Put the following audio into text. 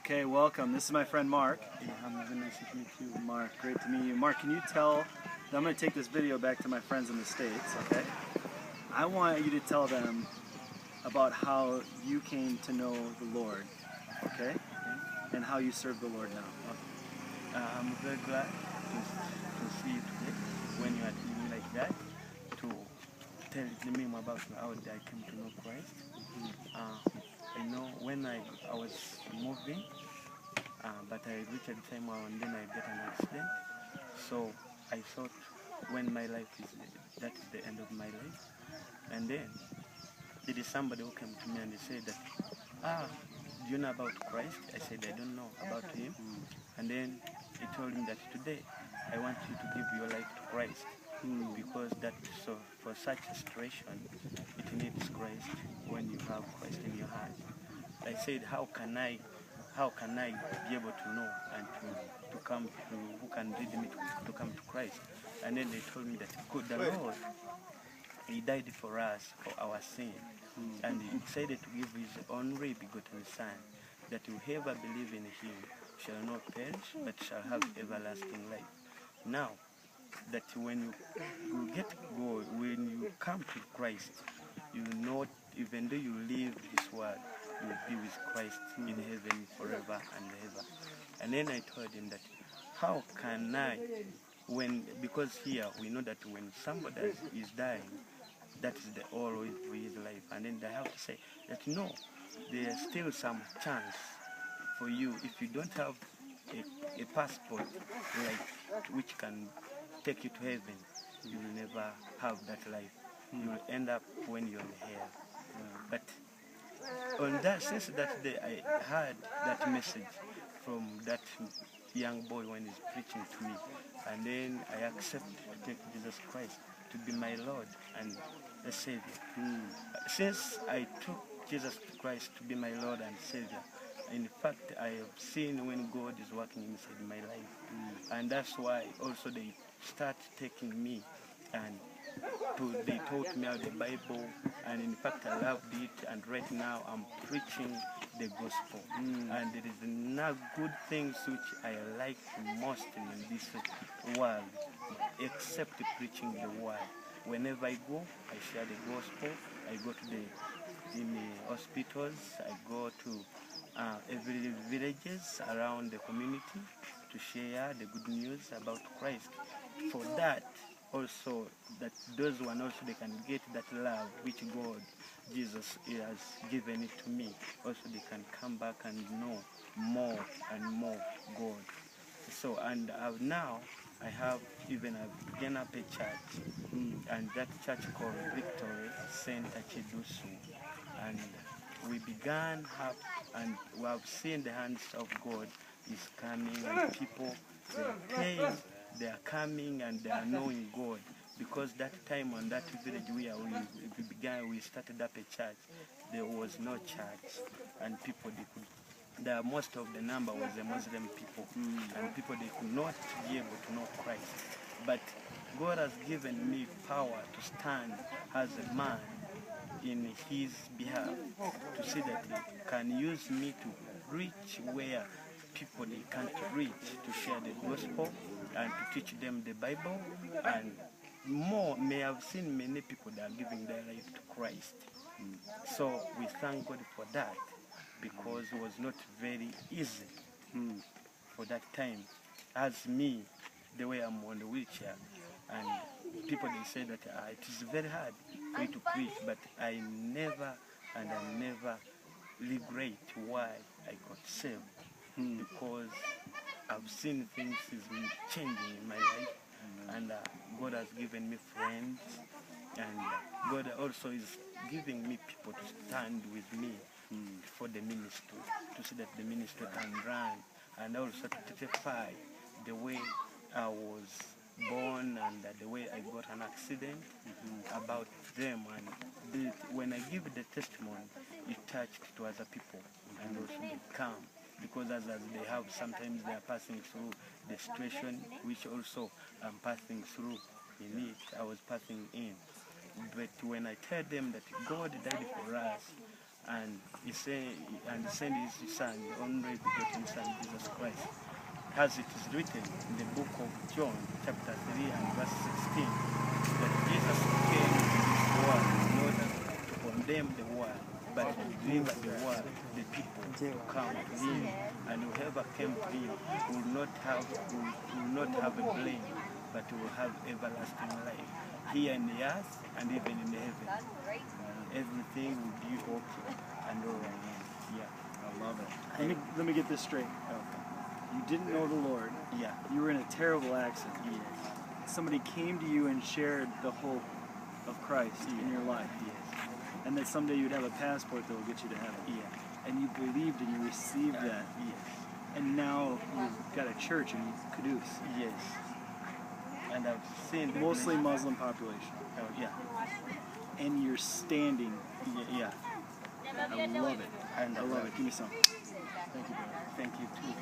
Okay, welcome. This is my friend Mark. Nice to meet you. Mark, great to meet you. Mark, can you tell, I'm going to take this video back to my friends in the States, okay? I want you to tell them about how you came to know the Lord, okay? And how you serve the Lord now. I'm very glad to see you today when you are telling me like that, to tell me about how I came to know Christ. I know when I was moving, but I reached a time and then I get an accident. So I thought when my life is, that is the end of my life. And then there is somebody who came to me and he said that, do you know about Christ? I said, I don't know about him. And then he told me that today I want you to give your life to Christ. Because that, so for such a situation, it needs Christ when you have Christ in your heart. I said, how can I be able to know and to come to, who can lead me to come to Christ? And then they told me that the Lord, He died for us, for our sin. And He decided to give His only begotten Son, that whoever believe in Him shall not perish, but shall have everlasting life. Now, that when when you come to Christ, you know, even though you leave this world, you will be with Christ in heaven forever and ever. And then I told him that, how can I, because here we know that when somebody is dying, that is the all of his life. And then I have to say that no, there's still some chance for you if you don't have a passport like which can take you to heaven. You will never have that life. You will end up when you're in hell. But on that, since that day, I heard that message from that young boy when he's preaching to me, and then I accepted to take Jesus Christ to be my Lord and the Savior. Since I took Jesus Christ to be my Lord and Savior, in fact, I have seen when God is working inside my life. And that's why also they start taking me and they taught me out the Bible, and in fact I loved it, and right now I'm preaching the gospel. And there is no good things which I like most in this world except preaching the word. Whenever I go, I share the gospel. I go to in the hospitals, I go to every villages around the community to share the good news about Christ. For that, also, that those one also they can get that love which God, Jesus, has given it to me. Also, they can come back and know more and more God. So, and now I have even begun up a church, and that church called Victory Saint Achidusu, and we began up, and we have seen the hands of God is coming, and people, they are praying, they are coming, and they are knowing God. Because that time on that village where we started up a church, there was no church, and people, most of the number was the Muslim people, and people, they could not be able to know Christ. But God has given me power to stand as a man in His behalf, to see that He can use me to reach where people they can't reach, to share the gospel and to teach them the Bible, and more. May have seen many people that are giving their life to Christ. So we thank God for that, because it was not very easy for that time. As me, the way I'm on the wheelchair, and people they say that it is very hard for you to preach, but I never regret why I got saved, because I've seen things is changing in my life, and God has given me friends, and God also is giving me people to stand with me for the ministry, to see that the ministry can run, and also to testify the way I was born and the way I got an accident about them. And when I give the testimony, it touched to other people, and also they come, because as they have, sometimes they are passing through the situation which also I'm passing through in it, I was passing in. But when I tell them that God died for us, and he sent his son, the only begotten Son, Jesus Christ, as it is written in the book of John, chapter 3 and verse 16, that Jesus came to this world in order to condemn the world, but to deliver the world, the people, to come to him, and whoever came to him will not have a blame, but will have everlasting life, here in the earth and even in heaven. Everything will be okay and all right. Yeah. I love it. Let me get this straight. Okay. You didn't know the Lord. Yeah. You were in a terrible accident. Yes. Somebody came to you and shared the hope of Christ in your life. Yes. And that someday you'd have a passport that will get you to heaven. Yeah. And you believed and you received that. Yes. And now you've got a church in Kudus. Yes. And I've seen the Mostly place. Muslim population. Oh, yeah. And you're standing. Yeah. I love it. And I love it. Give me some. Thank you, brother. Thank you too.